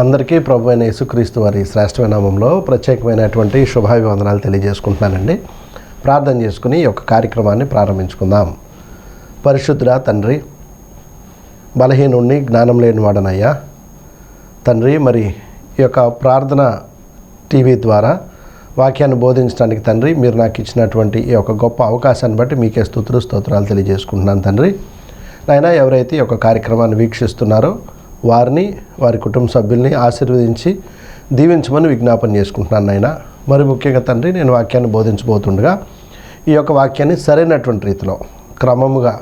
అందరికీ ప్రభు అయిన యేసుక్రీస్తు వారి శ్రేష్టమైన నామంలో ప్రత్యేకమైనటువంటి శుభాభివందనాలు తెలియజేసుకుంటున్నానండి. ప్రార్థన చేసుకుని ఈ యొక్క కార్యక్రమాన్ని ప్రారంభించుకుందాం. పరిశుద్ధుడా తండ్రి, బలహీనుణ్ణి, జ్ఞానం లేని వాడనయ్యా తండ్రి, మరి ఈ యొక్క ప్రార్థన టీవీ ద్వారా వాక్యాన్ని బోధించడానికి తండ్రి మీరు నాకు ఇచ్చినటువంటి ఈ యొక్క గొప్ప అవకాశాన్ని బట్టి మీకే స్తోత్రాలు తెలియజేసుకుంటున్నాను తండ్రి. నాయనా, ఎవరైతే ఈ యొక్క కార్యక్రమాన్ని వీక్షిస్తున్నారో వారిని, వారి కుటుంబ సభ్యుల్ని ఆశీర్వదించి దీవించమని విజ్ఞాపన చేసుకుంటున్నాను నాయన. మరి ముఖ్యంగా తండ్రి, నేను వాక్యాన్ని బోధించబోతుండగా ఈ యొక్క వాక్యాన్ని సరైనటువంటి రీతిలో క్రమముగా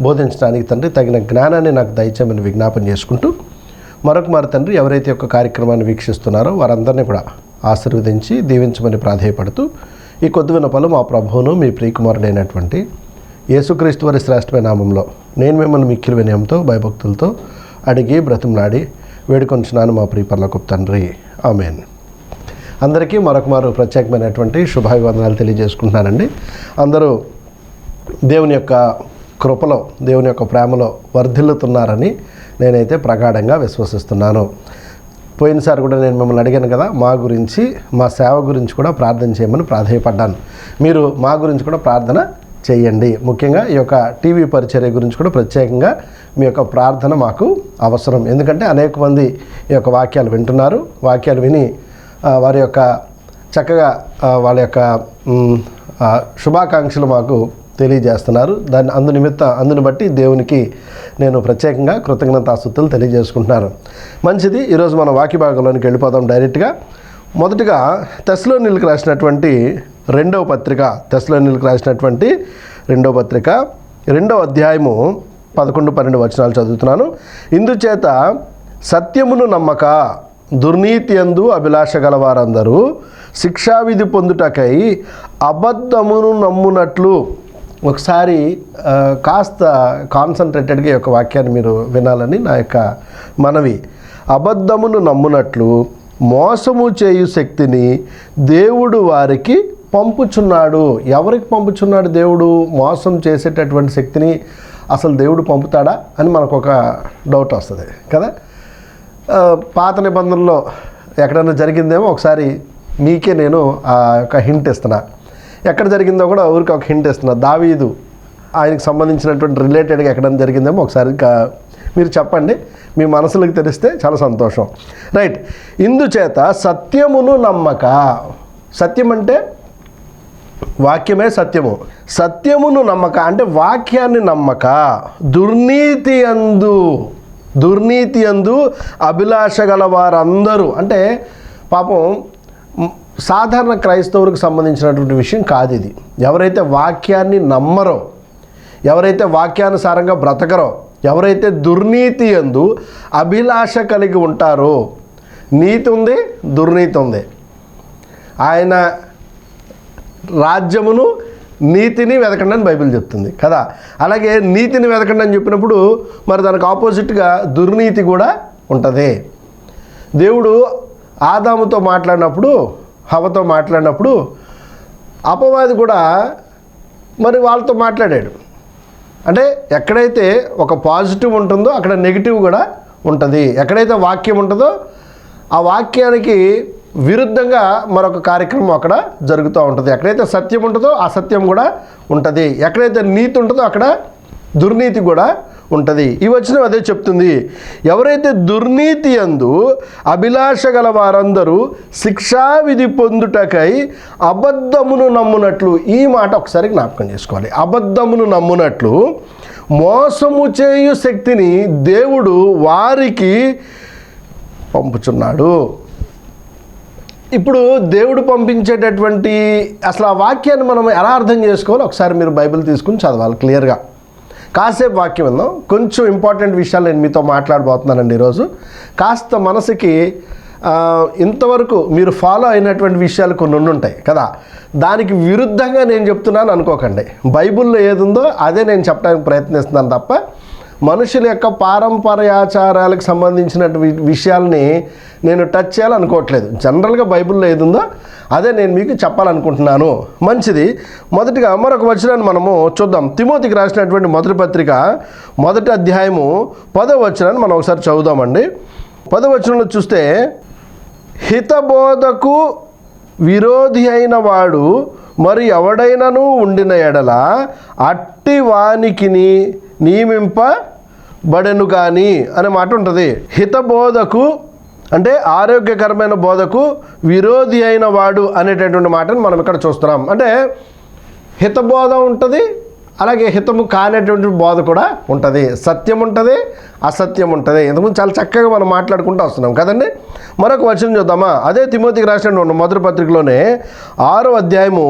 బోధించడానికి తండ్రి తగిన జ్ఞానాన్ని నాకు దయచేయమని విజ్ఞాపన చేసుకుంటూ మరొక తండ్రి ఎవరైతే యొక్క కార్యక్రమాన్ని వీక్షిస్తున్నారో వారందరినీ కూడా ఆశీర్వదించి దీవించమని ప్రాధేయపడుతూ ఈ కొద్ది విన్నపలు మా ప్రభువును మీ ప్రియకుమారుడైనటువంటి యేసుక్రీస్తు వారి శ్రేష్టమైన నామంలో నేను మిమ్మల్ని మిక్కిలి వినయంతో భయభక్తులతో అడిగి బ్రతిమలాడి వేడుకొంచున్నాను మా ప్రియ పరలోకపు తండ్రి, ఆమేన్. అందరికీ మరొక ప్రత్యేకమైనటువంటి శుభాభివందనాలు తెలియజేసుకుంటున్నానండి. అందరూ దేవుని యొక్క కృపలో, దేవుని యొక్క ప్రేమలో వర్ధిల్లుతున్నారని నేనైతే ప్రగాఢంగా విశ్వసిస్తున్నాను. పోయినసారి కూడా నేను మిమ్మల్ని అడిగాను కదా, మా గురించి, మా సేవ గురించి కూడా ప్రార్థన చేయమని ప్రాధేయపడ్డాను. మీరు మా గురించి కూడా ప్రార్థన చేయండి. ముఖ్యంగా ఈ యొక్క టీవీ పరిచర్య గురించి కూడా ప్రత్యేకంగా మీ యొక్క ప్రార్థన మాకు అవసరం. ఎందుకంటే అనేక మంది ఈ యొక్క వాక్యాలు వింటున్నారు. వాక్యాలు విని వారి యొక్క చక్కగా వాళ్ళ యొక్క శుభాకాంక్షలు మాకు తెలియజేస్తున్నారు. అందుని బట్టి దేవునికి నేను ప్రత్యేకంగా కృతజ్ఞతాస్తుతులు తెలియజేసుకుంటున్నాను. మంచిది, ఈరోజు మనం వాక్య భాగంలోనికి వెళ్ళిపోదాం డైరెక్ట్గా. మొదటిగా తెస్సలోనికీయులకు రాసినటువంటి రెండవ పత్రిక 2వ అధ్యాయము 11-12 వచనాలు చదువుతున్నాను. ఇందుచేత సత్యమును నమ్మక దుర్నీతి యందు అభిలాష గల వారందరూ శిక్షావిధి పొందుటకై అబద్ధమును నమ్మునట్లు. ఒకసారి కాస్త కాన్సన్ట్రేటెడ్గా ఈ యొక్క వాక్యాన్ని మీరు వినాలని నా యొక్క మనవి. అబద్ధమును నమ్మునట్లు మోసము చేయు శక్తిని దేవుడు వారికి పంపుచున్నాడు. ఎవరికి పంపుచున్నాడు దేవుడు? మోసం చేసేటటువంటి శక్తిని అసలు దేవుడు పంపుతాడా అని మనకు ఒక డౌట్ వస్తుంది కదా. పాత నిబంధనలో ఎక్కడైనా జరిగిందేమో ఒకసారి మీకే నేను ఆ యొక్క హింట్ ఇస్తున్నా. ఎక్కడ జరిగిందో కూడా ఊరికి ఒక హింట్ ఇస్తున్నా. దావీదు ఆయనకు సంబంధించినటువంటి రిలేటెడ్గా ఎక్కడైనా జరిగిందేమో ఒకసారి మీరు చెప్పండి. మీ మనసులకు తెలిస్తే చాలా సంతోషం. రైట్. ఇందుచేత సత్యమును నమ్మక, సత్యం అంటే వాక్యమే సత్యము. సత్యమును నమ్మక అంటే వాక్యాన్ని నమ్మక దుర్నీతి యందు అభిలాష గల వారందరూ, అంటే పాపం సాధారణ క్రైస్తవులకు సంబంధించినటువంటి విషయం కాదు ఇది. ఎవరైతే వాక్యాన్ని నమ్మరో, ఎవరైతే వాక్యానుసారంగా బ్రతకరో, ఎవరైతే దుర్నీతి యందు అభిలాష కలిగి ఉంటారో, నీతి ఉంది, దుర్నీతి ఉంది. ఆయన రాజ్యమును, నీతిని వెతకండి అని బైబిల్ చెప్తుంది కదా. అలాగే నీతిని వెతకండి అని చెప్పినప్పుడు మరి దానికి ఆపోజిట్గా దుర్నీతి కూడా ఉంటుంది. దేవుడు ఆదాముతో మాట్లాడినప్పుడు, హవ్వతో మాట్లాడినప్పుడు అపవాది కూడా మరి వాళ్ళతో మాట్లాడాడు. అంటే ఎక్కడైతే ఒక పాజిటివ్ ఉంటుందో అక్కడ నెగిటివ్ కూడా ఉంటుంది. ఎక్కడైతే వాక్యం ఉంటుందో ఆ వాక్యానికి విరుద్ధంగా మరొక కార్యక్రమం అక్కడ జరుగుతూ ఉంటుంది. ఎక్కడైతే సత్యం ఉంటుందో ఆ సత్యం కూడా ఉంటుంది. ఎక్కడైతే నీతి ఉంటుందో అక్కడ దుర్నీతి కూడా ఉంటుంది. ఈ వచనం అదే చెప్తుంది. ఎవరైతే దుర్నీతి యందు అభిలాష గల వారందరూ శిక్షావిధి పొందుటకై అబద్ధమును నమ్మునట్లు. ఈ మాట ఒకసారి జ్ఞాపకం చేసుకోవాలి. అబద్ధమును నమ్మునట్లు మోసము చేయు శక్తిని దేవుడు వారికి పంపుచున్నాడు. ఇప్పుడు దేవుడు పంపించేటటువంటి అసలు ఆ వాక్యాన్ని మనం ఎలా అర్థం చేసుకోవాలో ఒకసారి మీరు బైబిల్ తీసుకుని చదవాలి క్లియర్గా. కాసేపు వాక్యం విందాం. కొంచెం ఇంపార్టెంట్ విషయాలు నేను మీతో మాట్లాడబోతున్నానండి ఈరోజు. కాస్త మనసుకి ఇంతవరకు మీరు ఫాలో అయినటువంటి విషయాలు కొన్ని ఉంటాయి కదా, దానికి విరుద్ధంగా నేను చెప్తున్నాను అనుకోకండి. బైబిల్లో ఏది ఉందో అదే నేను చెప్పడానికి ప్రయత్నిస్తున్నాను తప్ప మనుషుల యొక్క పారంపర్యాచారాలకు సంబంధించిన విషయాల్ని నేను టచ్ చేయాలనుకోవట్లేదు. జనరల్గా బైబిల్లో ఏది ఉందో అదే నేను మీకు చెప్పాలనుకుంటున్నాను. మంచిది. మొదటిగా మరొక వచనాన్ని మనము చూద్దాం. తిమోతికి రాసినటువంటి మొదటి పత్రిక 1వ అధ్యాయము 10వ వచనాన్ని మనం ఒకసారి చదువుదామండి. 10వ వచనంలో చూస్తే, హితబోధకు విరోధి అయిన వాడు మరి ఎవడైనను ఉండిన ఎడల అట్టి వానికి నియమింపబడెను కానీ అనే మాట ఉంటుంది. హితబోధకు అంటే ఆరోగ్యకరమైన బోధకు విరోధి అయిన వాడు అనేటటువంటి మాటను మనం ఇక్కడ చూస్తున్నాం. అంటే హితబోధ ఉంటుంది, అలాగే హితము కానేటువంటి బోధ కూడా ఉంటుంది. సత్యం ఉంటుంది, అసత్యం ఉంటుంది. ఇంతకుముందు చాలా చక్కగా మనం మాట్లాడుకుంటూ వస్తున్నాం కదండి. మరొక వచనం చూద్దామా? అదే తిమోతికి రాసిన మొదటి పత్రికలోనే 6వ అధ్యాయము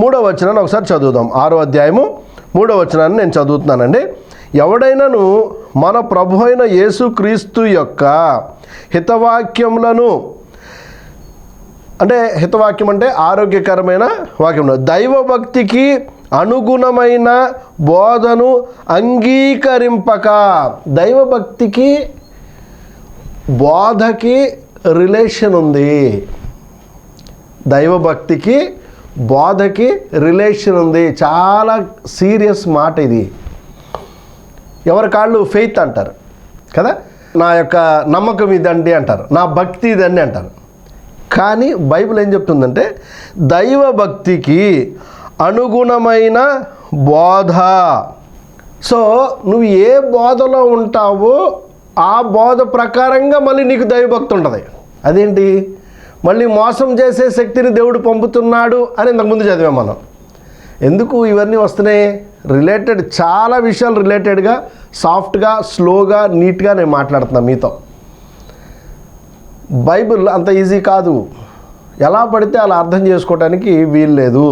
3వ వచనాన్ని ఒకసారి చదువుదాం. 6వ అధ్యాయము 3వ వచనాన్ని నేను చదువుతున్నానండి. ఎవడైనాను మన ప్రభు అయిన యేసుక్రీస్తు యొక్క హితవాక్యములను, అంటే హితవాక్యం అంటే ఆరోగ్యకరమైన వాక్యం, దైవభక్తికి అనుగుణమైన బోధను అంగీకరింపక. దైవభక్తికి బోధకి రిలేషన్ ఉంది. దైవభక్తికి బోధకి రిలేషన్ ఉంది. చాలా సీరియస్ మాట ఇది. ఎవరి కాళ్ళు ఫెయిత్ అంటారు కదా, నా యొక్క నమ్మకం ఇదండి అంటారు, నా భక్తి ఇదండి అంటారు. కానీ బైబిల్ ఏం చెప్తుందంటే దైవభక్తికి అనుగుణమైన బోధ. సో నువ్వు ఏ బోధలో ఉంటావో ఆ బోధ ప్రకారంగా మళ్ళీ నీకు దైవభక్తి ఉంటుంది. అదేంటి, మళ్ళీ మోసం చేసే శక్తిని దేవుడు పంపుతున్నాడు అని ఇంతకుముందు చదివాం మనం. ఎందుకు ఇవన్నీ వస్తున్నాయి? రిలేటెడ్, చాలా విషయాలు రిలేటెడ్గా, సాఫ్ట్గా, స్లోగా, నీట్గా నేను మాట్లాడుతున్నాను మీతో. బైబిల్ అంత ఈజీ కాదు. ఎలా పడితే అలా అర్థం చేసుకోవడానికి వీలు లేదు.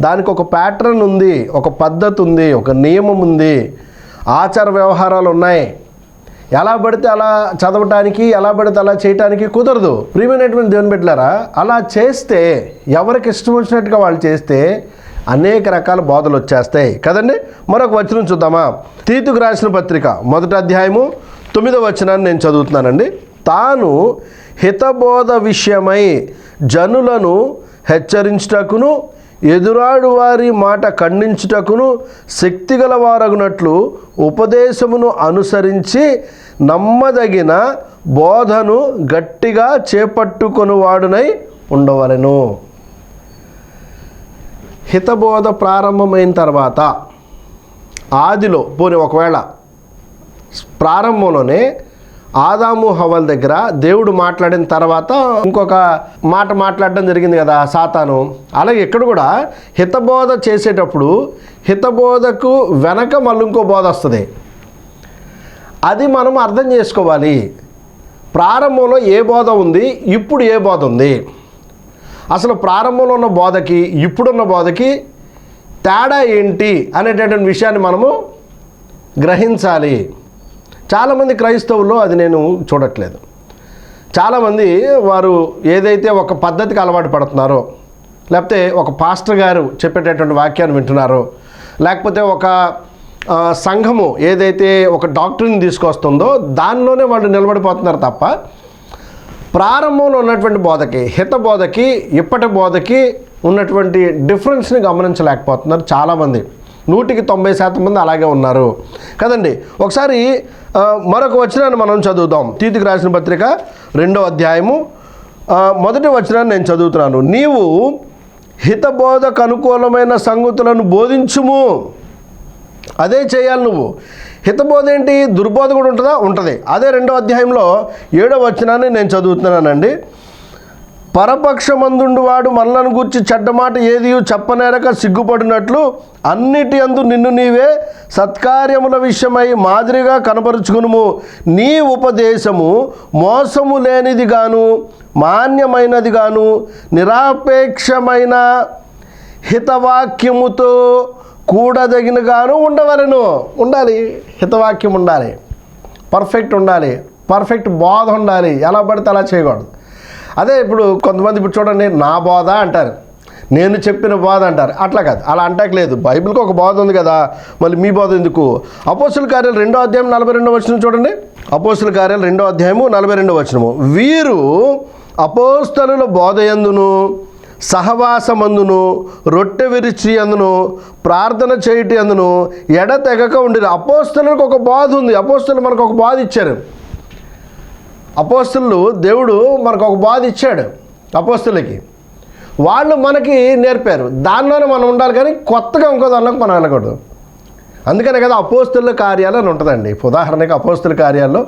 దానికి ఒక ప్యాటర్న్ ఉంది, ఒక పద్ధతి ఉంది, ఒక నియమం ఉంది, ఆచార వ్యవహారాలు ఉన్నాయి. ఎలా పడితే అలా చదవటానికి, ఎలా పడితే అలా చేయటానికి కుదరదు. ప్రియమైనటువంటి దేవుని బిడ్డలారా, అలా చేస్తే, ఎవరికి ఇష్టం వచ్చినట్టుగా వాళ్ళు చేస్తే అనేక రకాల బోధలు వచ్చేస్తాయి కదండి. మరొక వచనం చూద్దామా? తీతుకు రాసిన పత్రిక 1వ అధ్యాయము 9వ వచనాన్ని నేను చదువుతున్నానండి. తాను హితబోధ విషయమై జనులను హెచ్చరించుటకును ఎదురాడు వారి మాట ఖండించుటకును శక్తిగల వారగునట్లు ఉపదేశమును అనుసరించి నమ్మదగిన బోధను గట్టిగా చేపట్టుకొనువాడునై ఉండవలెను. హితబోధ ప్రారంభమైన తర్వాత ఆదిలో పోనీ ఒకవేళ ప్రారంభంలోనే ఆదాము హవ్వల దగ్గర దేవుడు మాట్లాడిన తర్వాత ఇంకొక మాట మాట్లాడడం జరిగింది కదా సాతాను. అలాగే ఇక్కడ కూడా హితబోధ చేసేటప్పుడు హితబోధకు వెనక మళ్ళీ ఇంకో బోధ వస్తుంది. అది మనం అర్థం చేసుకోవాలి. ప్రారంభంలో ఏ బోధ ఉంది, ఇప్పుడు ఏ బోధ ఉంది, అసలు ప్రారంభంలో ఉన్న బోధకి ఇప్పుడున్న బోధకి తేడా ఏంటి అనేటటువంటి విషయాన్ని మనము గ్రహించాలి. చాలామంది క్రైస్తవుల్లో అది నేను చూడట్లేదు. చాలామంది వారు ఏదైతే ఒక పద్ధతికి అలవాటు పడుతున్నారో, లేకపోతే ఒక పాస్టర్ గారు చెప్పేటటువంటి వాక్యాన్ని వింటున్నారో, లేకపోతే ఒక సంఘము ఏదైతే ఒక డాక్టర్ని తీసుకొస్తుందో దానిలోనే వాళ్ళు నిలబడిపోతున్నారు తప్ప ప్రారంభంలో ఉన్నటువంటి బోధకి, హిత బోధకి, ఇప్పటి బోధకి ఉన్నటువంటి డిఫరెన్స్ని గమనించలేకపోతున్నారు చాలామంది. 100% మంది అలాగే ఉన్నారు కదండి. ఒకసారి మరొక వచనాన్ని మనం చదువుదాం. తీతుకు రాసిన పత్రిక 2వ అధ్యాయము 1వ వచనాన్ని నేను చదువుతున్నాను. నీవు హితబోధకు అనుకూలమైన సంగతులను బోధించుము. అదే చేయాలి నువ్వు. హితబోధ ఏంటి? దుర్బోధ కూడా ఉంటుందా? ఉంటుంది. అదే 2వ అధ్యాయంలో 7వ వచనాన్ని నేను చదువుతున్నానండి. పరపక్షమందుండు వాడు మనలను గూర్చి చెడ్డమాట ఏది చెప్పనేరక సిగ్గుపడినట్లు అన్నిటి అందు నిన్ను నీవే సత్కార్యముల విషయమై మాదిరిగా కనపరుచుకునుము. నీ ఉపదేశము మోసము లేనిది గాను మాన్యమైనది గాను నిరాపేక్షమైన హితవాక్యముతో కూడదగినగాను ఉండవలెను. ఉండాలి, హితవాక్యం ఉండాలి, పర్ఫెక్ట్ ఉండాలి, పర్ఫెక్ట్ బోధ ఉండాలి, ఎలా పడితే అలా చేయకూడదు. అదే ఇప్పుడు కొంతమంది ఇప్పుడు చూడండి, నా బోధ అంటారు, నేను చెప్పిన బోధ అంటారు. అట్లా కాదు, అలా అంటలేదు. బైబిల్కి ఒక బోధ ఉంది కదా, మళ్ళీ మీ బోధ ఎందుకు? అపోస్తుల కార్యాలు 2వ అధ్యాయం 42వ వచనం చూడండి. అపోస్తుల కార్యాలు 2వ అధ్యాయము 42వ వచనము. వీరు అపోస్తలుల బోధయందును సహవాసమందును రొట్టె విరిచి అందును ప్రార్థన చేయటి అందును ఎడతెగక ఉండిరు. అపోస్తలులకు ఒక బోధ ఉంది. అపోస్తలు మనకు ఒక బోధ ఇచ్చారు. అపోస్తలు దేవుడు మనకు ఒక బోధ ఇచ్చాడు అపోస్తలకి, వాళ్ళు మనకి నేర్పారు. దానిలోనే మనం ఉండాలి, కానీ కొత్తగా ఇంకో దానిలోకి మనం వెళ్ళకూడదు. అందుకనే కదా అపోస్తలుల కార్యాలు అని ఉంటుందండి. ఉదాహరణకి అపోస్తలుల కార్యాల్లో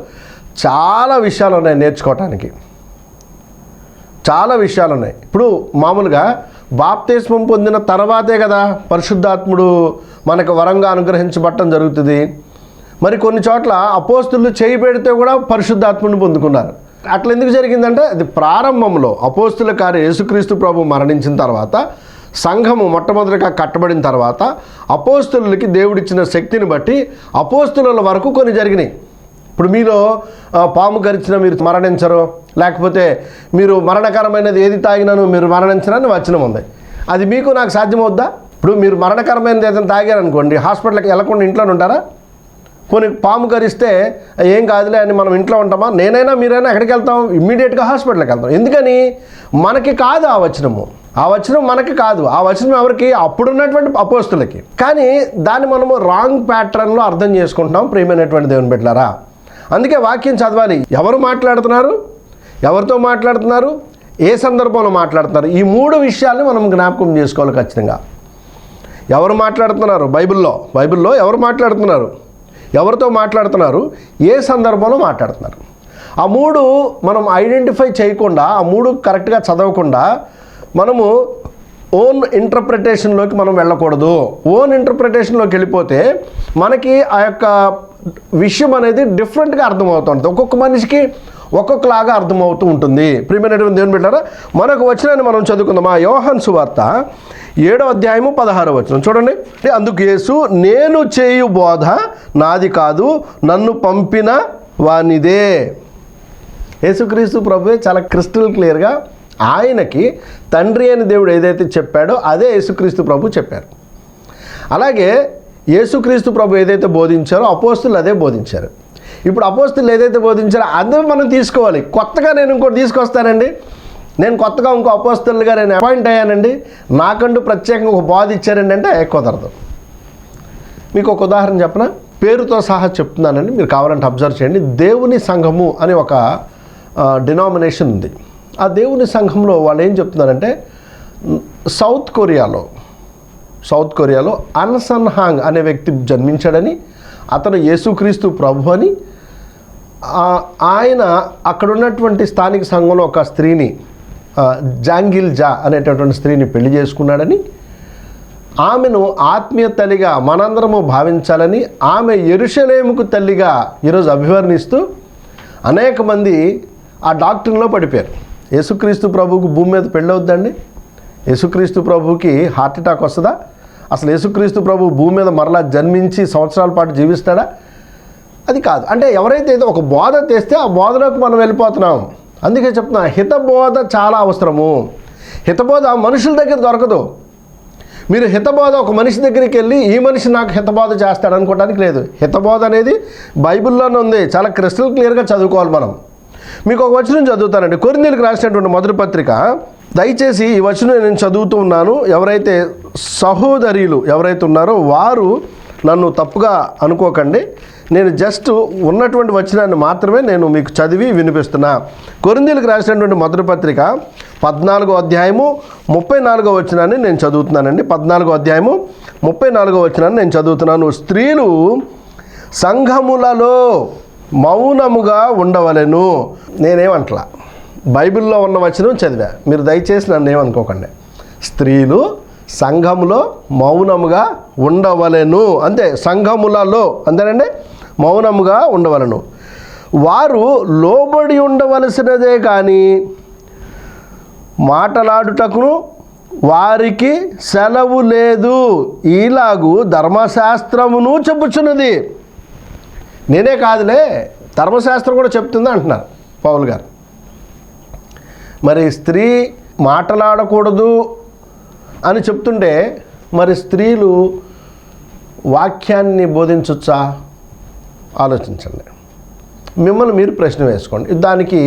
చాలా విషయాలు ఉన్నాయి నేర్చుకోవటానికి, చాలా విషయాలు ఉన్నాయి. ఇప్పుడు మామూలుగా బాప్తిస్మం పొందిన తర్వాతే కదా పరిశుద్ధాత్ముడు మనకు వరంగా అనుగ్రహించబడటం జరుగుతుంది. మరి కొన్ని చోట్ల అపోస్తులు చేయి పెడితే కూడా పరిశుద్ధాత్ముని పొందుకున్నారు. అట్లా ఎందుకు జరిగిందంటే అది ప్రారంభంలో అపోస్తుల కార్యం యేసుక్రీస్తు ప్రభు మరణించిన తర్వాత సంఘము మొట్టమొదటిగా కట్టబడిన తర్వాత అపోస్తులకి దేవుడిచ్చిన శక్తిని బట్టి అపోస్తుల వరకు కొన్ని జరిగినాయి. ఇప్పుడు మీలో పాము గరిచినా మీరు మరణించరు, లేకపోతే మీరు మరణకరమైనది ఏది తాగినాను మీరు మరణించరని వచనం ఉంది. అది మీకు నాకు సాధ్యమవుద్దా? ఇప్పుడు మీరు మరణకరమైనది ఏదైనా తాగారనుకోండి, హాస్పిటల్కి వెళ్ళకుండా ఇంట్లోనే ఉంటారా? కొన్ని పాము కరిస్తే ఏం కాదులే అని మనం ఇంట్లో ఉంటామా? నేనైనా మీరైనా ఎక్కడికి వెళ్తాం? ఇమ్మీడియట్గా హాస్పిటల్కి వెళ్తాం. ఎందుకని? మనకి కాదు ఆ వచనము, ఆ వచనం మనకి కాదు. ఆ వచనం ఎవరికి? అప్పుడున్నటువంటి అపోస్తులకి. కానీ దాన్ని మనము రాంగ్ ప్యాటర్న్లో అర్థం చేసుకుంటున్నాం ప్రియమైనటువంటి దేవుని బిడ్డలారా. అందుకే వాక్యం చదవాలి. ఎవరు మాట్లాడుతున్నారు, ఎవరితో మాట్లాడుతున్నారు, ఏ సందర్భంలో మాట్లాడుతున్నారు, ఈ 3 విషయాల్ని మనం జ్ఞాపకం చేసుకోవాలి ఖచ్చితంగా. ఎవరు మాట్లాడుతున్నారు, బైబిల్లో ఎవరు మాట్లాడుతున్నారు, ఎవరితో మాట్లాడుతున్నారు, ఏ సందర్భంలో మాట్లాడుతున్నారు, ఆ 3 మనం ఐడెంటిఫై చేయకుండా, ఆ 3 కరెక్ట్గా చదవకుండా మనము ఓన్ ఇంటర్ప్రిటేషన్లోకి మనం వెళ్ళకూడదు. ఓన్ ఇంటర్ప్రిటేషన్లోకి వెళ్ళిపోతే మనకి ఆ యొక్క విషయం అనేది డిఫరెంట్గా అర్థమవుతుంది. ఒక్కొక్క మనిషికి ఒక్కొక్కలాగా అర్థమవుతూ ఉంటుంది. ప్రియమైనటువంటి దేవుని బిడ్డలారా, మనకు వచనాన్ని మనం చదువుకుందాం. యోహాను సువార్త 7వ అధ్యాయము 16వ వచనం చూడండి. అందుకు యేసు, నేను చేయు బోధ నాది కాదు, నన్ను పంపిన వానిదే. యేసుక్రీస్తు ప్రభువే చాలా క్రిస్టల్ క్లియర్గా ఆయనకి తండ్రి అని దేవుడు ఏదైతే చెప్పాడో అదే యేసుక్రీస్తు ప్రభు చెప్పారు. అలాగే యేసుక్రీస్తు ప్రభు ఏదైతే బోధించారో అపోస్తులు అదే బోధించారు. ఇప్పుడు అపోస్తులు ఏదైతే బోధించారో అదే మనం తీసుకోవాలి. కొత్తగా నేను ఇంకోటి తీసుకొస్తానండి, నేను కొత్తగా ఇంకో అపోస్తులుగా నేను అపాయింట్ అయ్యానండి, నాకంటూ ప్రత్యేకంగా ఒక బోధ ఇచ్చారండి అంటే కుదరదు. మీకు ఒక ఉదాహరణ చెప్పనా? పేరుతో సహా చెప్తున్నానండి, మీరు కావాలంటే అబ్జర్వ్ చేయండి. దేవుని సంఘము అనే ఒక డినామినేషన్ ఉంది. ఆ దేవుని సంఘంలో వాళ్ళు ఏం చెప్తున్నారంటే, సౌత్ కొరియాలో అన్సన్ హాంగ్ అనే వ్యక్తి జన్మించాడని, అతను యేసుక్రీస్తు ప్రభు అని, ఆయన అక్కడ ఉన్నటువంటి స్థానిక సంఘంలో ఒక స్త్రీని జాంగిల్ జా అనేటటువంటి స్త్రీని పెళ్లి చేసుకున్నాడని, ఆమెను ఆత్మీయ తల్లిగా మనందరము భావించాలని, ఆమె యెరూషలేముకు తల్లిగా ఈరోజు అభివర్ణిస్తూ అనేక మంది ఆ డాక్టరీన్లో పడిపోయారు. యేసుక్రీస్తు ప్రభువుకు భూమి మీద పెళ్ళి అవుద్దండి? యేసుక్రీస్తు ప్రభువుకి హార్ట్ అటాక్ వస్తుందా? అసలు యేసుక్రీస్తు ప్రభు భూమి మీద మరలా జన్మించి సంవత్సరాల పాటు జీవిస్తాడా? అది కాదు. అంటే ఎవరైతే ఒక బోధ తెస్తే ఆ బోధలోకి మనం వెళ్ళిపోతున్నాం. అందుకే చెప్తున్నా, హితబోధ చాలా అవసరము. హితబోధ మనుషుల దగ్గర దొరకదు. మీరు హితబోధ ఒక మనిషి దగ్గరికి వెళ్ళి ఈ మనిషి నాకు హితబోధ చేస్తాడు అనుకోవడానికి లేదు. హితబోధ అనేది బైబిల్లోనే ఉంది, చాలా క్రిస్టల్ క్లియర్గా చదువుకోవాలి మనం. మీకు ఒక వచనం చదువుతానండి, కొరింథీయులకు రాసినటువంటి మొదటి పత్రిక. దయచేసి ఈ వచనం నేను చదువుతూ ఉన్నాను. ఎవరైతే సహోదరులు ఎవరైతే ఉన్నారో వారు నన్ను తప్పుగా అనుకోకండి. నేను జస్ట్ ఉన్నటువంటి వచనాన్ని మాత్రమే నేను మీకు చదివి వినిపిస్తున్నా. కొరింథీయులకు రాసినటువంటి మొదటి పత్రిక 14వ అధ్యాయము 34వ వచనాన్ని నేను చదువుతున్నానండి. 14వ అధ్యాయము 34వ వచనాన్ని నేను చదువుతున్నాను. స్త్రీలు సంఘములలో మౌనముగా ఉండవలెను. నేనేమంటలా, బైబిల్లో ఉన్న వచనం చదివా, మీరు దయచేసి నన్ను ఏమనుకోకండి. స్త్రీలు సంఘములో మౌనముగా ఉండవలెను, అంతే. సంఘములలో అంతేనండి, మౌనముగా ఉండవలను. వారు లోబడి ఉండవలసినదే కానీ మాటలాడుటకును వారికి సెలవు లేదు, ఇలాగూ ధర్మశాస్త్రమును చెప్పుచున్నది. నేనే కాదులే, ధర్మశాస్త్రం కూడా చెప్తుంది అంటున్నారు పౌలు గారు. మరి స్త్రీ మాట్లాడకూడదు అని చెప్తుంటే మరి స్త్రీలు వాక్యాన్ని బోధించవచ్చా? ఆలోచించండి. మిమ్మల్ని మీరు ప్రశ్న వేసుకోండి. దానికి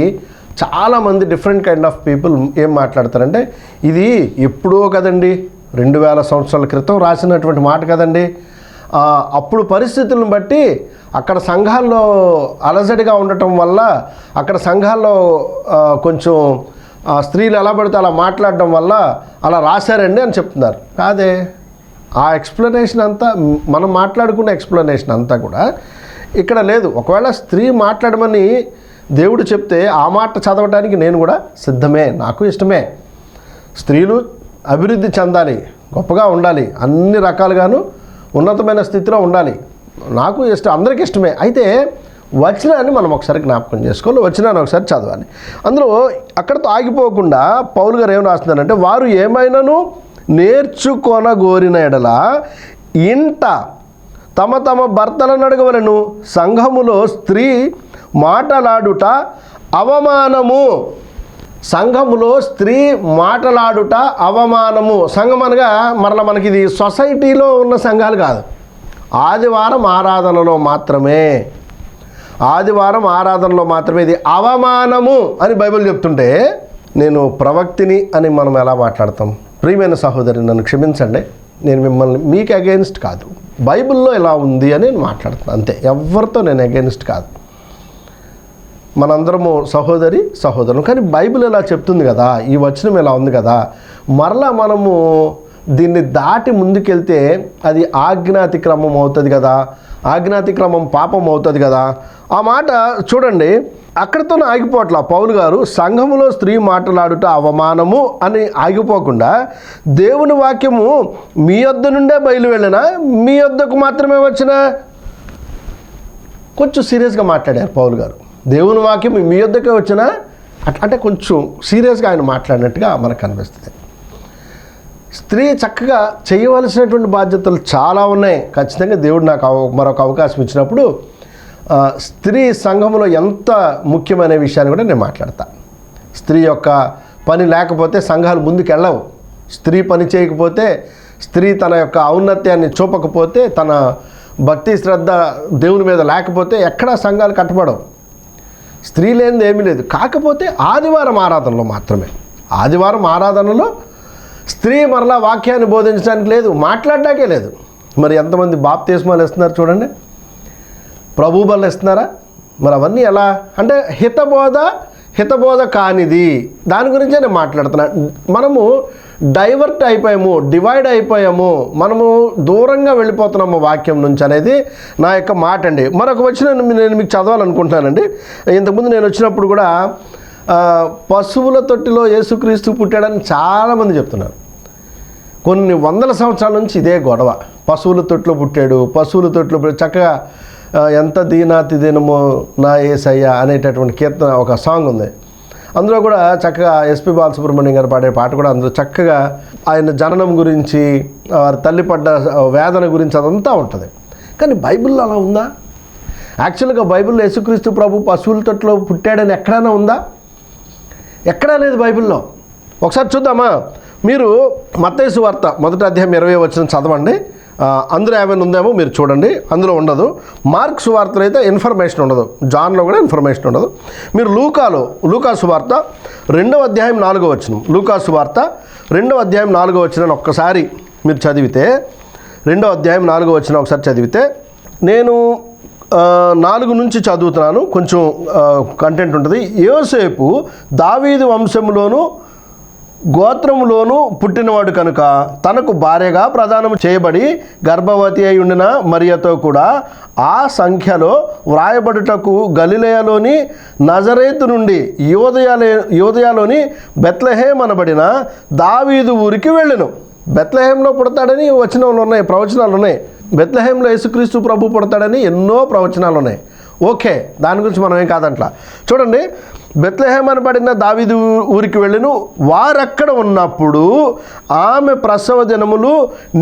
చాలామంది డిఫరెంట్ కైండ్ ఆఫ్ పీపుల్ ఏం మాట్లాడతారంటే, ఇది ఎప్పుడో కదండి, 2000 సంవత్సరాల క్రితం రాసినటువంటి మాట కదండి, అప్పుడు పరిస్థితులను బట్టి అక్కడ సంఘాల్లో అలజడిగా ఉండటం వల్ల, అక్కడ సంఘాల్లో కొంచెం స్త్రీలు ఎలా పడితే అలా మాట్లాడడం వల్ల అలా రాశారండి అని చెప్తున్నారు. కాదే, ఆ ఎక్స్ప్లెనేషన్ అంతా మనం మాట్లాడుకునే ఎక్స్ప్లెనేషన్ అంతా కూడా ఇక్కడ లేదు. ఒకవేళ స్త్రీ మాట్లాడమని దేవుడు చెప్తే ఆ మాట చదవడానికి నేను కూడా సిద్ధమే, నాకు ఇష్టమే. స్త్రీలు అభివృద్ధి చెందాలి, గొప్పగా ఉండాలి, అన్ని రకాలుగాను ఉన్నతమైన స్థితిలో ఉండాలి, నాకు ఇష్టం, అందరికీ ఇష్టమే. అయితే వచనాన్ని మనం ఒకసారి జ్ఞాపకం చేసుకోవాలి, వచనాన్ని ఒకసారి చదవాలి. అందులో అక్కడితో ఆగిపోకుండా పౌలు గారు ఏం రాస్తున్నారంటే, వారు ఏమైనాను నేర్చుకొనగోరిన ఎడల ఇంట తమ తమ భర్తలను అడగవలను, సంఘములో స్త్రీ మాటలాడుట అవమానము. సంఘములో స్త్రీ మాటలాడుట అవమానము. సంఘం అనగా మరలా మనకి ఇది సొసైటీలో ఉన్న సంఘాలు కాదు, ఆదివారం ఆరాధనలో మాత్రమే, ఆదివారం ఆరాధనలో మాత్రమే ఇది అవమానము అని బైబిల్ చెప్తుంటే నేను ప్రవక్తిని అని మనం ఎలా మాట్లాడతాం? ప్రియమైన సహోదరి, నన్ను క్షమించండి, నేను మిమ్మల్ని మీకు అగెయిన్స్ట్ కాదు, బైబిల్లో ఎలా ఉంది అని నేను మాట్లాడుతున్నాను అంతే. ఎవరితో నేను అగెయిన్స్ట్ కాదు, మనందరము సహోదరి సహోదరులు. కానీ బైబిల్ ఎలా చెప్తుంది కదా, ఈ వచనం ఎలా ఉంది కదా, మరలా మనము దీన్ని దాటి ముందుకెళ్తే అది ఆజ్ఞాతిక్రమం అవుతుంది కదా, ఆజ్ఞాతిక్రమం పాపం అవుతుంది కదా. ఆ మాట చూడండి, అక్కడితోనే ఆగిపోవట్లా పౌలు గారు. సంఘములో స్త్రీ మాట్లాడుట అవమానము అని ఆగిపోకుండా, దేవుని వాక్యము మీ యొద్ద నుండే బయలు వెళ్ళినా మీ యొద్దకు మాత్రమే వచ్చినా, కొంచెం సీరియస్గా మాట్లాడారు పౌలు గారు. దేవుని వాక్యం మీ యొద్దకే వచ్చినా అంటే కొంచెం సీరియస్గా ఆయన మాట్లాడినట్టుగా మనకు కనిపిస్తుంది. స్త్రీ చక్కగా చేయవలసినటువంటి బాధ్యతలు చాలా ఉన్నాయి. ఖచ్చితంగా దేవుడు నాకు మరొక అవకాశం ఇచ్చినప్పుడు స్త్రీ సంఘంలో ఎంత ముఖ్యమైన విషయాన్ని కూడా నేను మాట్లాడతా. స్త్రీ యొక్క పని లేకపోతే సంఘాలు ముందుకు వెళ్ళవు. స్త్రీ పని చేయకపోతే, స్త్రీ తన యొక్క ఔన్నత్యాన్ని చూపకపోతే, తన భక్తి శ్రద్ధ దేవుని మీద లేకపోతే ఎక్కడా సంఘాలు కట్టబడవు. స్త్రీ లేనిది ఏమీ లేదు. కాకపోతే ఆదివారం ఆరాధనలో మాత్రమే, ఆదివారం ఆరాధనలో స్త్రీ మరలా వాక్యాన్ని బోధించడానికి లేదు, మాట్లాడడానికే లేదు. మరి ఎంతమంది బాప్తిస్మాలు ఇస్తున్నారు చూడండి, ప్రభు బలు ఇస్తున్నారా? మరి అవన్నీ ఎలా అంటే హితబోధ కానిది, దాని గురించే నేను మాట్లాడుతున్నా. మనము డైవర్ట్ అయిపోయాము, డివైడ్ అయిపోయాము, మనము దూరంగా వెళ్ళిపోతున్నాము వాక్యం నుంచి అనేది నా యొక్క మాట అండి. మరొక వచ్చిన నేను మీకు చదవాలనుకుంటున్నానండి. ఇంతకుముందు నేను వచ్చినప్పుడు కూడా పశువుల తొట్టిలో యేసుక్రీస్తు పుట్టాడని చాలామంది చెప్తున్నారు. కొన్ని వందల సంవత్సరాల నుంచి ఇదే గొడవ, పశువుల తొట్టిలో పుట్టాడు, పశువుల తొట్టిలో చక్కగా ఎంత దీనాతి దినమో నా యేసయ్య అనేటటువంటి కీర్తన, ఒక సాంగ్ ఉంది. అందులో కూడా చక్కగా ఎస్పి బాలసుబ్రహ్మణ్యం గారు పాడే పాట కూడా అందులో చక్కగా ఆయన జననం గురించి, వారి తల్లి పడ్డ వేదన గురించి అదంతా ఉంటుంది. కానీ బైబిల్లో అలా ఉందా? యాక్చువల్గా బైబిల్లో యేసుక్రీస్తు ప్రభు పశువుల తొట్టిలో పుట్టాడని ఎక్కడైనా ఉందా? ఎక్కడా లేదు బైబిల్లో. ఒకసారి చూద్దామా? మీరు మత్తయి సువార్త 1వ అధ్యాయం 20వ వచనం చదవండి. అందులో ఏమైనా ఉందేమో మీరు చూడండి, అందులో ఉండదు. మార్క్ సువార్తలో అయితే ఇన్ఫర్మేషన్ ఉండదు, జాన్లో కూడా ఇన్ఫర్మేషన్ ఉండదు. మీరు లూకా సువార్త 2వ అధ్యాయం 4వ వచనం, లూకా సువార్త 2వ అధ్యాయం 4వ వచనం ఒక్కసారి మీరు చదివితే, 2వ అధ్యాయం 4వ వచనం ఒకసారి చదివితే, నేను 4 నుంచి చదువుతున్నాను, కొంచెం కంటెంట్ ఉంటుంది. యోసేపు దావీదు వంశంలోను గోత్రములోను పుట్టినవాడు కనుక తనకు భార్యగా ప్రదానం చేయబడి గర్భవతి అయి ఉండిన మరియతో కూడా ఆ సంఖ్యలో వ్రాయబడుటకు గలిలయలోని నజరేతు నుండి యోదయలోని బెత్లెహేం అనబడిన దావీదు ఊరికి వెళ్ళెను. బెత్లెహేంలో పుడతాడని వచనాలు ఉన్నాయి, ప్రవచనాలు ఉన్నాయి. బెత్లెహేంలో యేసుక్రీస్తు ప్రభు పుడతాడని ఎన్నో ప్రవచనాలు ఉన్నాయి. ఓకే, దాని గురించి మనం ఏం కాదంట్లా. చూడండి, బెత్లెహేం అనబడిన దావీదు ఊరికి వెళ్ళెను. వారెక్కడ ఉన్నప్పుడు ఆమె ప్రసవ దినములు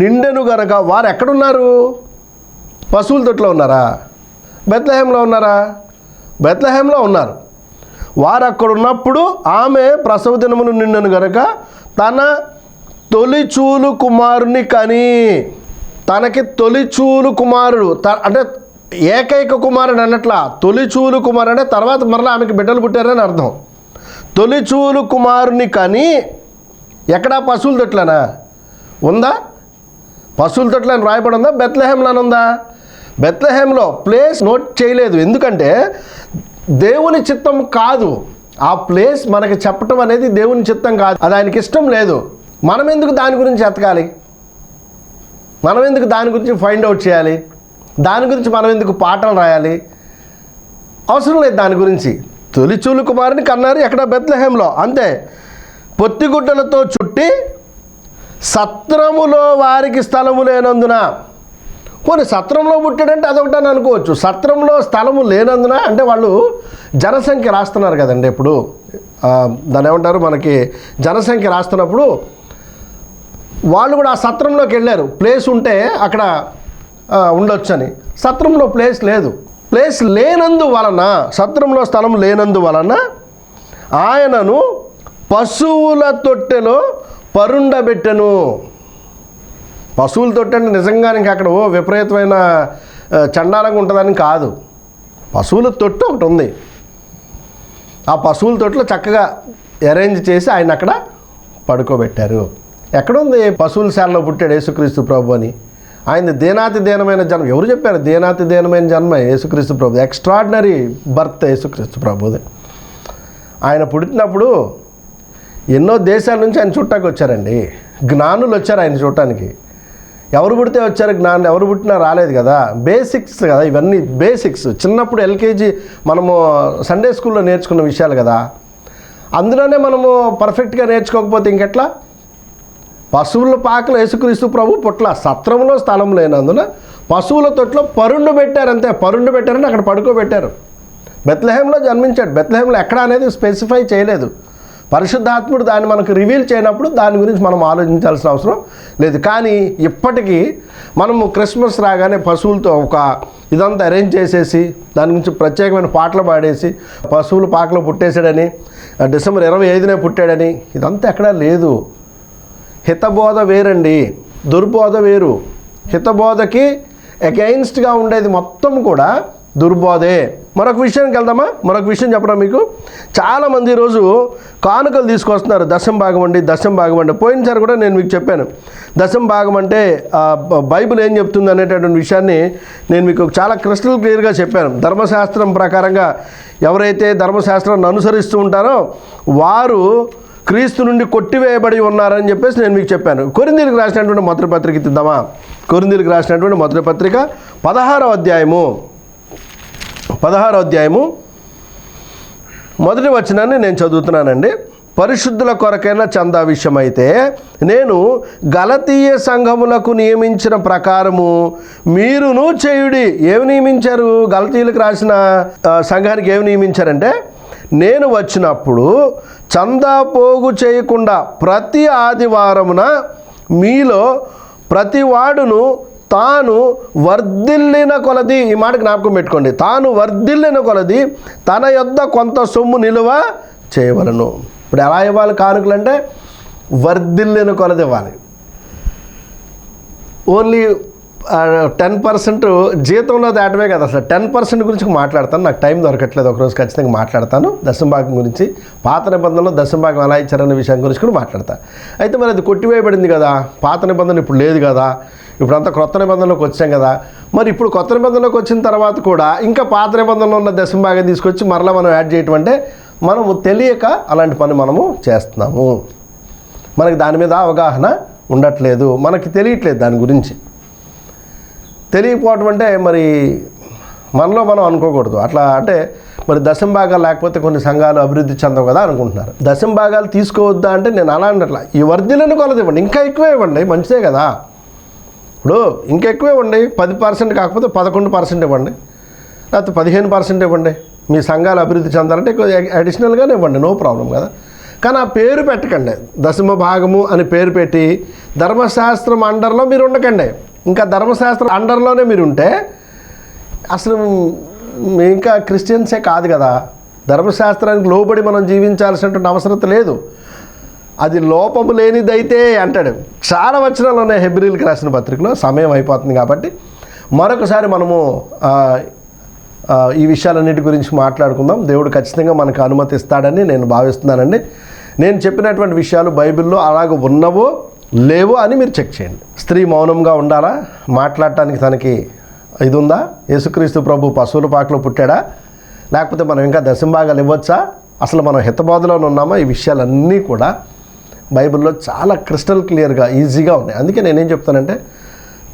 నిండెను గనక. వారు ఎక్కడున్నారు? పశువుల తొట్లో ఉన్నారా? బెత్లెహేంలో ఉన్నారా? బెత్లెహేంలో ఉన్నారు. వారు అక్కడ ఉన్నప్పుడు ఆమె ప్రసవ దినమును నిండెను గనుక తన తొలిచూలు కుమారుని కని, తనకి తొలిచూలు కుమారుడు అంటే ఏకైక కుమారుడు అన్నట్ల, తొలిచూలు కుమారుడు అంటే తర్వాత మరలా ఆమెకి బిడ్డలు పుట్టారని అర్థం. తొలిచూలు కుమారుని కని, ఎక్కడా పశువుల తొట్లనా ఉందా? పశువుల తొట్ల అని రాయబడి ఉందా? బెత్లెహేంలోనే ఉందా? బెత్లెహేంలో ప్లేస్ నోట్ చేయలేదు, ఎందుకంటే దేవుని చిత్తం కాదు. ఆ ప్లేస్ మనకి చెప్పటం అనేది దేవుని చిత్తం కాదు, అది ఆయనకి ఇష్టం లేదు. మనం ఎందుకు దాని గురించి ఎతకాలి? మనం ఎందుకు దాని గురించి ఫైండ్ అవుట్ చేయాలి? దాని గురించి మనం ఎందుకు పాఠాలు రాయాలి? అవసరం లేదు దాని గురించి. తొలిచూలు కుమారుని కన్నారు ఎక్కడ? బెత్లెహేంలో, అంతే. పొత్తిగుడ్డలతో చుట్టి సత్రములో వారికి స్థలము లేనందున. పోనీ సత్రంలో పుట్టాడంటే అదొకటని అనుకోవచ్చు. సత్రంలో స్థలము లేనందున అంటే వాళ్ళు జనసంఖ్య రాస్తున్నారు కదండి. ఇప్పుడు దాన్ని ఏమంటారు, మనకి జనసంఖ్య రాస్తున్నప్పుడు వాళ్ళు కూడా ఆ సత్రంలోకి వెళ్ళారు. ప్లేస్ ఉంటే అక్కడ ఉండొచ్చని. సత్రంలో ప్లేస్ లేదు. ప్లేస్ లేనందువలన, సత్రంలో స్థలం లేనందువలన ఆయనను పశువుల తొట్టెలో పరుండబెట్టెను. పశువుల తొట్టె అంటే నిజంగా ఇంకా అక్కడ విపరీతమైన చండాలంగా ఉంటుందని కాదు. పశువుల తొట్టు ఒకటి ఉంది. ఆ పశువుల తొట్టులో చక్కగా అరేంజ్ చేసి ఆయన అక్కడ పడుకోబెట్టారు. ఎక్కడుంది పశువుల శాలలో పుట్టాడు యేసుక్రీస్తు ప్రభు అని? ఆయన దేనాతి దేనమైన జన్మ. ఎవరు చెప్పారు దేనాతి దేనమైన జన్మ? యేసుక్రీస్తు ప్రభు. ఎక్స్ట్రాడినరీ బర్త్ యేసుక్రీస్తు ప్రభుది. ఆయన పుట్టినప్పుడు ఎన్నో దేశాల నుంచి ఆయన చుట్టానికి వచ్చారండి. జ్ఞానులు వచ్చారు ఆయన చూడటానికి. ఎవరు పుడితే వచ్చారు జ్ఞానులు? ఎవరు పుట్టినా రాలేదు కదా. బేసిక్స్ కదా ఇవన్నీ, బేసిక్స్. చిన్నప్పుడు ఎల్కేజీ మనము సండే స్కూల్లో నేర్చుకున్న విషయాలు కదా. అందులోనే మనము పర్ఫెక్ట్గా నేర్చుకోకపోతే ఇంకెట్లా? పశువుల పాకలో యేసుక్రీస్తు ప్రభు పుట్ల, సత్రంలో స్థలం లేనందున పశువుల తొట్లో పరుండు పెట్టారు, అంతే. పరుండు పెట్టారని అక్కడ పడుకోబెట్టారు. బెత్లెహేంలో జన్మించాడు. బెత్లెహేంలో ఎక్కడ అనేది స్పెసిఫై చేయలేదు. పరిశుద్ధాత్ముడు దాన్ని మనకు రివీల్ చేయనప్పుడు దాని గురించి మనం ఆలోచించాల్సిన అవసరం లేదు. కానీ ఇప్పటికీ మనము క్రిస్మస్ రాగానే పశువులతో ఒక ఇదంతా అరేంజ్ చేసేసి దాని గురించి ప్రత్యేకమైన పాటలు పాడేసి పశువుల పాకలో పుట్టేశాడని, డిసెంబర్ 25నే పుట్టాడని, ఇదంతా ఎక్కడా లేదు. హితబోధ వేరండి, దుర్బోధ వేరు. హితబోధకి అగెయిన్స్ట్గా ఉండేది మొత్తం కూడా దుర్బోధే. మరొక విషయానికి వెళ్దామా? మరొక విషయం చెప్పరా మీకు? చాలామంది ఈరోజు కానుకలు తీసుకొస్తున్నారు. దశం భాగం అండి, దశం భాగం అండి. పోయినసారి కూడా నేను మీకు చెప్పాను దశం భాగం అంటే బైబిల్ ఏం చెప్తుంది అనేటటువంటి విషయాన్ని నేను మీకు చాలా క్రిస్టల్ క్లియర్గా చెప్పాను. ధర్మశాస్త్రం ప్రకారంగా ఎవరైతే ధర్మశాస్త్రాన్ని అనుసరిస్తూ ఉంటారో వారు క్రీస్తు నుండి కొట్టివేయబడి ఉన్నారని చెప్పేసి నేను మీకు చెప్పాను. కొరింథీయులకు రాసినటువంటి మొదటి పత్రిక తిద్దామా? కొరింథీయులకు రాసినటువంటి మొదటి పత్రిక 16వ అధ్యాయము మొదటి వచనాన్ని నేను చదువుతున్నానండి. పరిశుద్ధుల కొరకైన చందా విషయమైతే నేను గలతీయ సంఘములకు నియమించిన ప్రకారము మీరును చేయుడి. ఏమి నియమించారు? గలతీయులకు రాసిన సంఘానికి ఏమి నియమించారంటే, నేను వచ్చినప్పుడు చందా పోగు చేయకుండా ప్రతి ఆదివారమున మీలో ప్రతి వాడును తాను వర్ధిల్లిన కొలది, ఈ మాట జ్ఞాపకం పెట్టుకోండి, తాను వర్ధిల్లిన కొలది తన యొద్ద కొంత సొమ్ము నిలువ చేయవలను. ఇప్పుడు ఎలా ఇవ్వాలి కానుకలు అంటే? వర్ధిల్లిన కొలది ఇవ్వాలి. ఓన్లీ 10% జీతంలో దాటమే కదా. అసలు 10% గురించి మాట్లాడతాను, నాకు టైం దొరకట్లేదు. ఒకరోజు ఖచ్చితంగా మాట్లాడతాను దశంభాగం గురించి. పాత నిబంధనలో దశంభాగం ఎలా ఇచ్చారనే విషయం గురించి కూడా మాట్లాడతాను. అయితే మరి అది కొట్టివేయబడింది కదా, పాత నిబంధన ఇప్పుడు లేదు కదా, ఇప్పుడంతా కొత్త నిబంధనలోకి వచ్చాం కదా. మరి ఇప్పుడు కొత్త నిబంధనలోకి వచ్చిన తర్వాత కూడా ఇంకా పాత నిబంధనలో ఉన్న దశంభాగం తీసుకొచ్చి మరలా మనం యాడ్ చేయటం అంటే మనము తెలియక అలాంటి పని మనము చేస్తున్నాము. మనకి దాని మీద అవగాహన ఉండట్లేదు, మనకి తెలియట్లేదు దాని గురించి. తెలియకపోవటం అంటే మరి మనలో మనం అనుకోకూడదు. అట్లా అంటే మరి దశంభాగాలు లేకపోతే కొన్ని సంఘాలు అభివృద్ధి చెందవు కదా అనుకుంటున్నారు. దశంభాగాలు తీసుకోవద్దా అంటే నేను అలా అన్నట్లా, ఈ వర్ధిల్లను కొలది ఇవ్వండి, ఇంకా ఎక్కువే ఇవ్వండి, మంచిదే కదా. ఇప్పుడు ఇంకా ఎక్కువే ఇవ్వండి, 10% కాకపోతే 11% ఇవ్వండి, లేకపోతే 15% ఇవ్వండి. మీ సంఘాలు అభివృద్ధి చెందాలంటే అడిషనల్గానే ఇవ్వండి, నో ప్రాబ్లం కదా. కానీ ఆ పేరు పెట్టకండి, దశమ భాగము అని పేరు పెట్టి ధర్మశాస్త్రం అండర్లో మీరు ఉండకండి. ఇంకా ధర్మశాస్త్రం అండర్లోనే మీరు ఉంటే అసలు ఇంకా క్రిస్టియన్సే కాదు కదా, ధర్మశాస్త్రానికి లోబడి మనం జీవించాల్సినటువంటి అవసరం లేదు. అది లోపము లేనిదైతే అంటాడు. చాలా వచనాలు ఉన్నాయి హెబ్రీలకు రాసిన పత్రికలో. సమయం అయిపోతుంది కాబట్టి మరొకసారి మనము ఈ విషయాలన్నిటి గురించి మాట్లాడుకుందాం. దేవుడు ఖచ్చితంగా మనకు అనుమతిస్తాడని నేను భావిస్తున్నానండి. నేను చెప్పినటువంటి విషయాలు బైబిల్లో అలాగ ఉన్నవో లేవో అని మీరు చెక్ చేయండి. స్త్రీ మౌనంగా ఉండాలా? మాట్లాడటానికి తనకి ఇది ఉందా? యేసుక్రీస్తు ప్రభు పశువుల పాకలో పుట్టాడా? లేకపోతే మనం ఇంకా దశంభాగాలు ఇవ్వచ్చా? అసలు మనం హితబోధలోనే ఉన్నామా? ఈ విషయాలన్నీ కూడా బైబిల్లో చాలా క్రిస్టల్ క్లియర్గా ఈజీగా ఉన్నాయి. అందుకే నేనేం చెప్తానంటే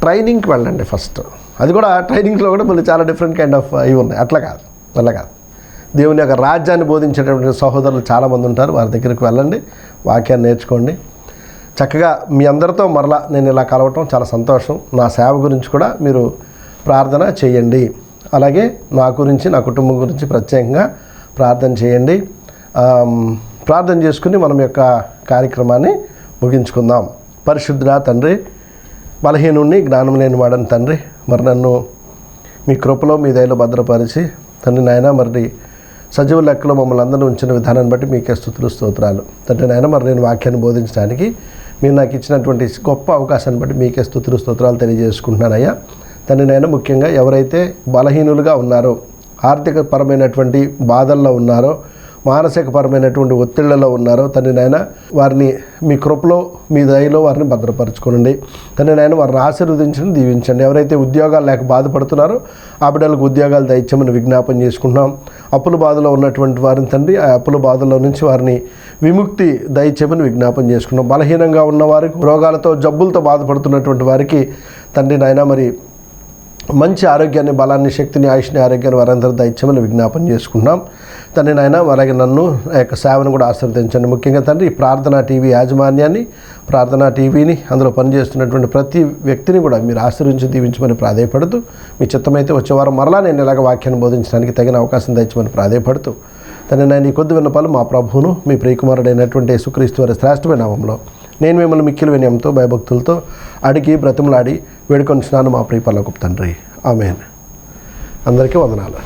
ట్రైనింగ్కి వెళ్ళండి ఫస్ట్. అది కూడా ట్రైనింగ్లో కూడా మళ్ళీ చాలా డిఫరెంట్ కైండ్ ఆఫ్ ఇవి ఉన్నాయి. అట్లా కాదు. దేవుని యొక్క రాజ్యాన్ని బోధించేటటువంటి సహోదరులు చాలామంది ఉంటారు. వారి దగ్గరికి వెళ్ళండి, వాక్యాన్ని నేర్చుకోండి. చక్కగా మీ అందరితో మరలా నేను ఇలా కలవటం చాలా సంతోషం. నా సేవ గురించి కూడా మీరు ప్రార్థన చేయండి. అలాగే నా గురించి, నా కుటుంబం గురించి ప్రత్యేకంగా ప్రార్థన చేయండి. ప్రార్థన చేసుకుని మనం యొక్క కార్యక్రమాన్ని ముగించుకుందాం. పరిశుద్ధుడా తండ్రి, బలహీనుణ్ణి, జ్ఞానం లేని వాడని తండ్రి, మరి నన్ను మీ కృపలో మీ దయలో భద్రపరిచి తండ్రి నాయన, మరి సజీవ లెక్కలో మమ్మల్ని అందరూ ఉంచిన విధానాన్ని బట్టి మీకే స్తుతులు స్తోత్రాలు తండ్రి నాయన. మరి నేను వాక్యాన్ని బోధించడానికి మీరు నాకు ఇచ్చినటువంటి గొప్ప అవకాశాన్ని బట్టి మీకే స్తుతులు స్తోత్రాలు తెలియజేసుకుంటున్నానయ్యా. తండ్రి నాయన, ముఖ్యంగా ఎవరైతే బలహీనులుగా ఉన్నారో, ఆర్థిక పరమైనటువంటి బాధల్లో ఉన్నారో, మానసికపరమైనటువంటి ఒత్తిళ్లలో ఉన్నారో తండ్రి నాయన, వారిని మీ కృపలో మీ దయలో వారిని భద్రపరచుకోనండి తండ్రి నాయన. వారిని ఆశీర్వదించండి, దీవించండి. ఎవరైతే ఉద్యోగాలు లేక బాధపడుతున్నారో ఆ బిడ్డలకు ఉద్యోగాలు దయచేయమని విజ్ఞాపన చేసుకుంటున్నాం. అప్పుల బాధలో ఉన్నటువంటి వారిని తండ్రి, ఆ అప్పుల బాధల్లో నుంచి వారిని విముక్తి దయచేయమని విజ్ఞాపన చేసుకున్నాం. బలహీనంగా ఉన్న వారికి, రోగాలతో జబ్బులతో బాధపడుతున్నటువంటి వారికి తండ్రి నాయన, మరి మంచి ఆరోగ్యాన్ని, బలాన్ని, శక్తిని, ఆయుష్ని, ఆరోగ్యాన్ని వారందరూ దయచేయమని విజ్ఞాపన చేసుకుంటున్నాం తండ్రి నాయన. అలాగే నన్ను ఆ యొక్క సేవను కూడా ఆశీర్వదించండి. ముఖ్యంగా తండ్రి, ఈ ప్రార్థనా టీవీ యాజమాన్యాన్ని, ప్రార్థనా టీవీని, అందులో పనిచేస్తున్నటువంటి ప్రతి వ్యక్తిని కూడా మీరు ఆశీర్వించి దీవించమని ప్రాధేయపడుతూ, మీ చిత్తమైతే వచ్చే వారం మరలా నేను ఇలాగ వాక్యాన్ని బోధించడానికి తగిన అవకాశం దయచేయమని ప్రాధేయపడుతూ తండ్రి నాయన, ఈ కొద్ది విన్నపాలు మా ప్రభువును మీ ప్రియకుమారుడైనటువంటి యేసుక్రీస్తు వారి శ్రేష్టమైన నామములో నేను మిమ్మల్ని మిక్కిలి వినయంతో భయభక్తులతో అడిగి బ్రతిమలాడి వేడుకొంచున్నాను మా ప్రియ పరలోకపు తండ్రి. ఆమేన్. అందరికీ వందనాలు.